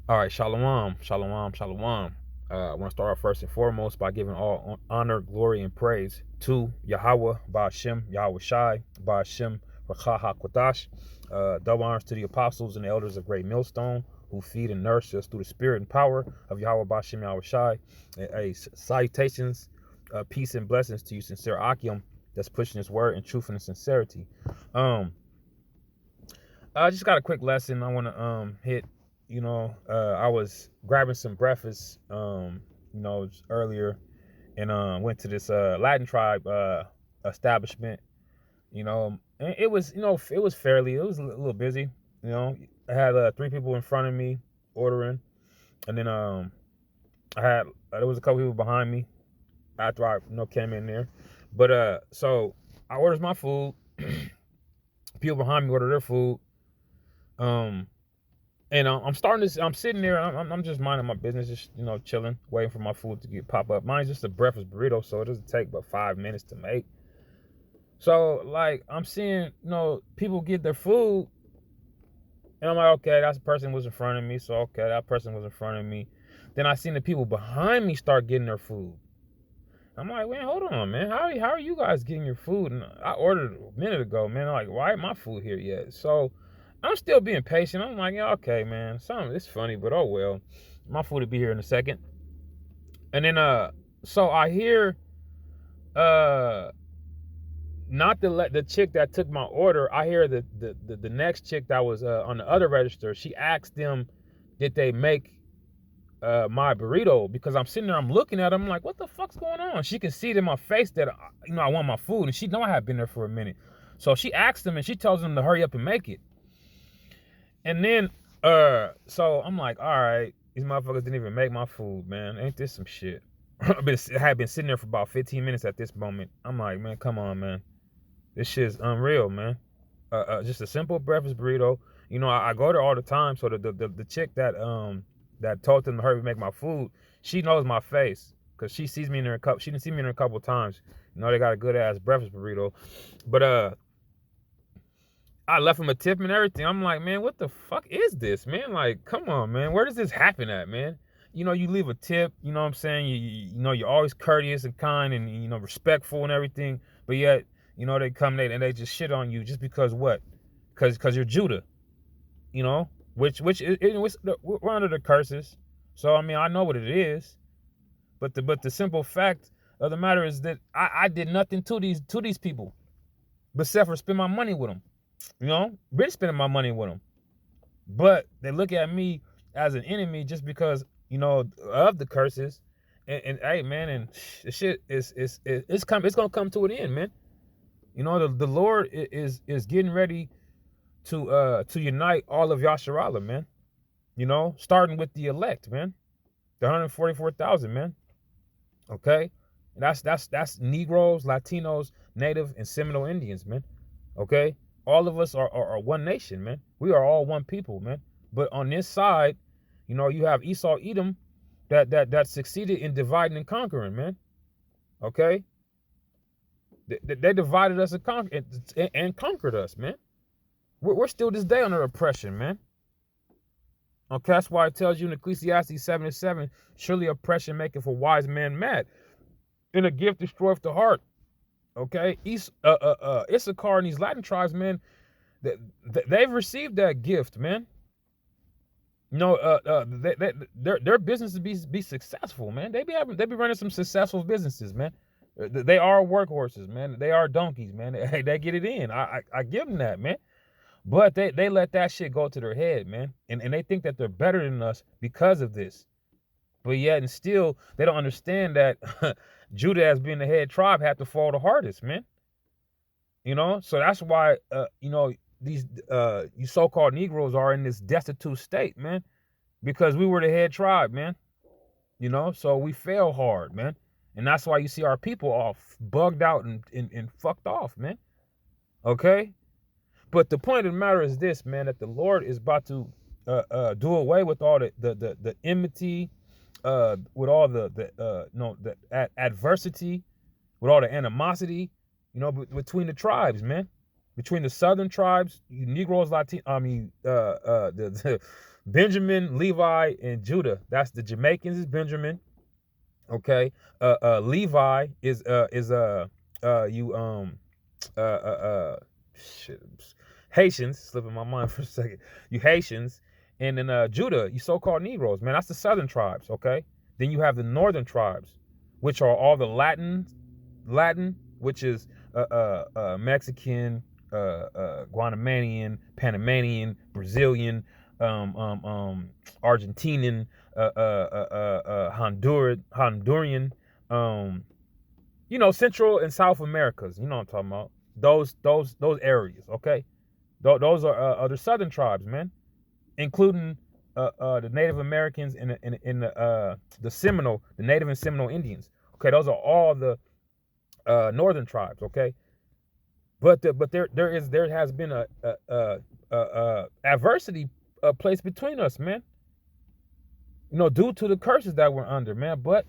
All right, shalom, shalom, shalom. I want to start off first and foremost by giving all honor, glory, and praise to Yahweh, Ba'ashem, Yahweh Shai, Ba'ashem, Rakha HaKodash. Double honors to the apostles and the elders of Great Millstone who feed and nourish us through the spirit and power of Yahweh, Ba'ashem, Yahweh Shai. Salutations, peace, and blessings to you, sincere Akim, that's pushing his word in truth and sincerity. I just got a quick lesson I want to hit. I was grabbing some breakfast, earlier, and went to this Latin tribe establishment. And it was, it was a little busy. I had 3 people in front of me ordering, and then I had there was a couple people behind me after I came in there, but so I orders my food. People behind me order their food. Um, And I'm sitting there, I'm just minding my business, just, chilling, waiting for my food to pop up. Mine's just a breakfast burrito, so it doesn't take but 5 minutes to make. So, like, I'm seeing, people get their food, and I'm like, okay, that's the person was in front of me, so okay, that person was in front of me. Then I seen the people behind me start getting their food. I'm like, man, hold on, man. How are you guys getting your food? And I ordered a minute ago, man. I'm like, why ain't my food here yet? So I'm still being patient. I'm like, yeah, okay, man. It's funny, but oh well. My food will be here in a second. And then so I hear not the chick that took my order. I hear the next chick that was on the other register. She asked them, did they make my burrito? Because I'm sitting there, I'm looking at her, I'm like, what the fuck's going on? She can see it in my face that I want my food, and she know I have been there for a minute. So she asks them, and she tells them to hurry up and make it. And then so I'm like, all right, these motherfuckers didn't even make my food, man. Ain't this some shit? I had been sitting there for about 15 minutes at this moment. I'm like, man, come on, man. This shit's unreal, man. Just a simple breakfast burrito. I go there all the time, so the chick that told them to hurry make my food, she knows my face because she sees me in there she didn't see me in there a couple of times. They got a good ass breakfast burrito, but I left him a tip and everything. I'm like, man, what the fuck is this, man? Like, come on, man, where does this happen at, man? You leave a tip, you know what I'm saying? You're always courteous and kind and respectful and everything, but yet they come and they just shit on you just because what? Because you're Judah, which we're under the curses. So I mean, I know what it is, but the simple fact of the matter is that I did nothing to these people, except for spend my money with them. Been spending my money with them, but they look at me as an enemy just because of the curses. And hey, man, and the shit it's gonna come to an end, man. The Lord is getting ready to unite all of Yasharala, man. Starting with the elect, man. The 144,000, man. Okay? And that's Negroes, Latinos, Native, and Seminole Indians, man. Okay? All of us are one nation, man. We are all one people, man. But on this side, you have Esau, Edom, that succeeded in dividing and conquering, man. Okay? They divided us and conquered us, man. We're still this day under oppression, man. Okay, that's why it tells you in Ecclesiastes 7:7, surely oppression maketh a wise man mad, and a gift destroyeth the heart. Okay, Issachar and these Latin tribes, man, they've received that gift, man. Their business be successful, man. They be running some successful businesses, man. They are workhorses, man. They are donkeys, man. They get it in. I give them that, man. But they let that shit go to their head, man. And they think that they're better than us because of this. But yet and still, they don't understand that Judah, as being the head tribe, had to fall the hardest, man. So that's why, these you so-called Negroes are in this destitute state, man. Because we were the head tribe, man. So we fail hard, man. And that's why you see our people all bugged out and fucked off, man. Okay? But the point of the matter is this, man, that the Lord is about to do away with all the enmity, with all the adversity, with all the animosity, between the tribes, man, between the southern tribes, Negroes, Benjamin, Levi, and Judah. That's the Jamaicans is Benjamin. Okay. Levi is you shit, Haitians, slipping my mind for a second. You Haitians, and then Judah, you so-called Negroes, man. That's the southern tribes, okay? Then you have the northern tribes, which are all the Latin, which is Mexican, Guatemanian, Panamanian, Brazilian, Argentinian, Honduran, Central and South Americas. You know what I'm talking about. Those areas, okay? Those are other southern tribes, man, including the Native Americans and the Seminole, the Native and Seminole Indians. Okay, those are all the northern tribes. Okay, but there has been a adversity placed between us, man. Due to the curses that we're under, man. But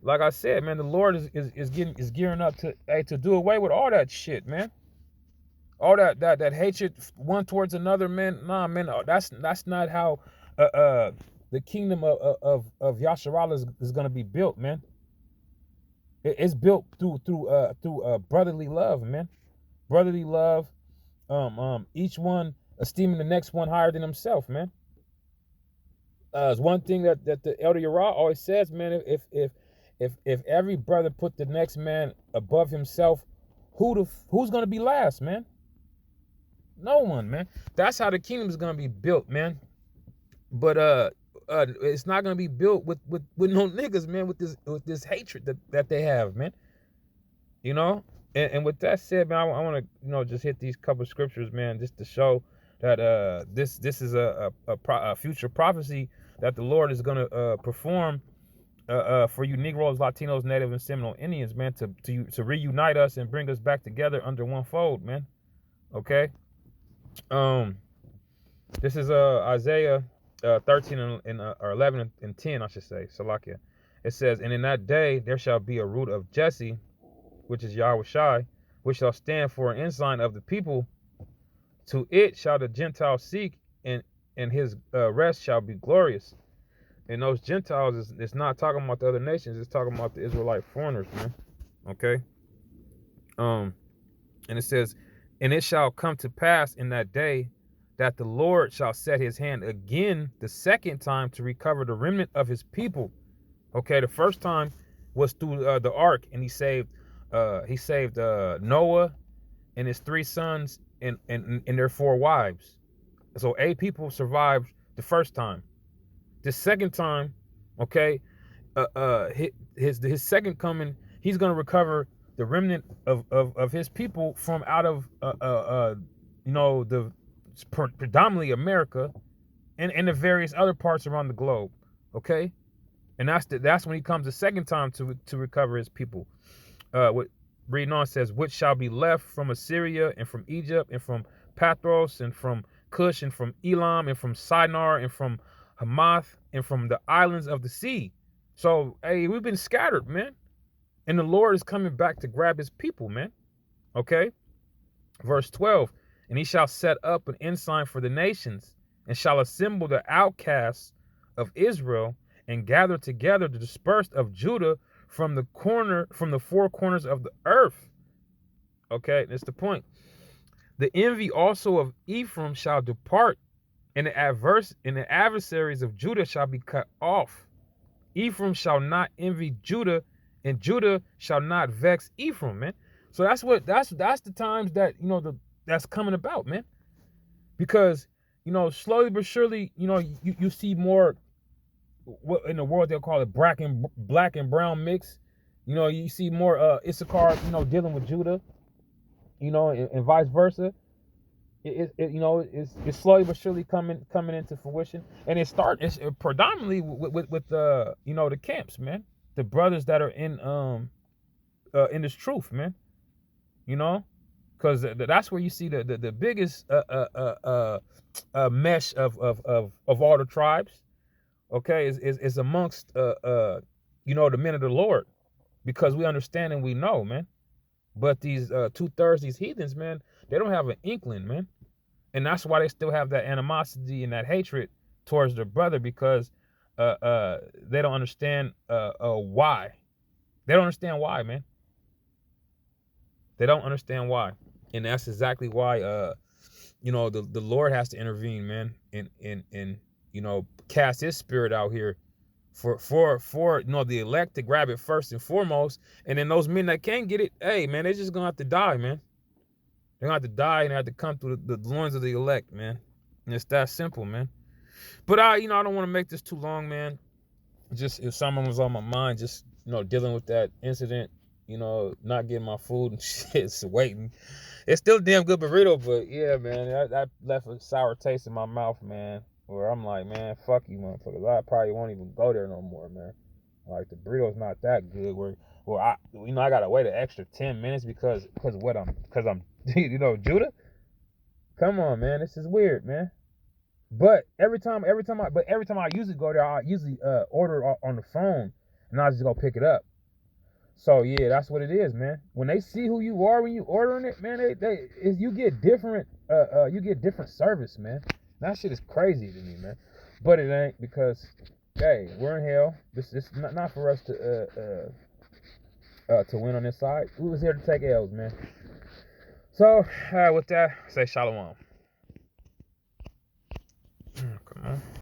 like I said, man, the Lord is gearing up to do away with all that shit, man. All that hatred one towards another, man. Nah, man, that's not how the kingdom of Yasharallah is gonna be built, man. It's built through brotherly love, man. Brotherly love. Each one esteeming the next one higher than himself, man. It's one thing that the Elder Yara always says, man. If every brother put the next man above himself, who's gonna be last, man? No one, man. That's how the kingdom is gonna be built, man. But it's not gonna be built with no niggas, man. With this hatred that they have, man. And with that said, man, I want to just hit these couple of scriptures, man, just to show that this is a future prophecy that the Lord is gonna perform for you Negroes, Latinos, Native, and Seminole Indians, man, to reunite us and bring us back together under one fold, man. Okay. This is Isaiah 13 or 11 and 10, I should say. Salakia. It says, "And in that day there shall be a root of Jesse, which is Yahweh Shai, which shall stand for an ensign of the people. To it shall the Gentiles seek, and his rest shall be glorious." And those Gentiles it's not talking about the other nations, it's talking about the Israelite foreigners, man. Okay. And it says, "And it shall come to pass in that day that the Lord shall set his hand again the second time to recover the remnant of his people." Okay, the first time was through the ark, and he saved Noah and his 3 sons and their 4 wives. So 8 people survived the first time. The second time, okay, his second coming, he's gonna recover the remnant of his people from out of the predominantly America and the various other parts around the globe. Okay, and that's when he comes the second time to recover his people. What reading on says, "Which shall be left from Assyria and from Egypt and from Pathros and from Cush and from Elam and from Shinar and from Hamath and from the islands of the sea." So, hey, we've been scattered, man. And the Lord is coming back to grab his people, man. Okay? Verse 12, "And he shall set up an ensign for the nations and shall assemble the outcasts of Israel and gather together the dispersed of Judah from the 4 corners of the earth." Okay, that's the point. "The envy also of Ephraim shall depart, and the adversaries of Judah shall be cut off. Ephraim shall not envy Judah, and Judah shall not vex Ephraim," man. So that's the times that that's coming about, man. Because slowly but surely, you see more. What in the world they'll call it black and brown mix. You see more Issachar, dealing with Judah, and vice versa. It's slowly but surely coming into fruition, and it's predominantly with the camps, man, the brothers that are in this truth, man, because that's where you see the biggest mesh of all the tribes. Okay, is amongst the men of the Lord, because we understand and we know, man. But these 2/3 these heathens, man, they don't have an inkling, man. And that's why they still have that animosity and that hatred towards their brother because they don't understand why. They don't understand why, man. They don't understand why. And that's exactly why you know, the Lord has to intervene, man, and you know, cast his spirit out here for you know, the elect to grab it first and foremost. And then those men that can't get it, hey man, they're just gonna have to die, man. They're gonna have to die and they have to come through the loins of the elect, man. And it's that simple, man. But you know, I don't want to make this too long, man. Just if someone was on my mind, just, you know, dealing with that incident, you know, not getting my food and shit, it's waiting. It's still a damn good burrito, but yeah, man, that left a sour taste in my mouth, man. Where I'm like, man, fuck you, motherfuckers. I probably won't even go there no more, man. Like, the burrito's not that good. Where I, you know, I gotta wait an extra 10 minutes because I'm, you know, Judah. Come on, man, this is weird, man. But every time I usually go there, I usually order on the phone, and I just go pick it up. So yeah, that's what it is, man. When they see who you are when you ordering it, man, you get different service, man. That shit is crazy to me, man. But it ain't, because hey, we're in hell. This is not for us to win on this side. We was here to take L's, man. So with that, say shalom.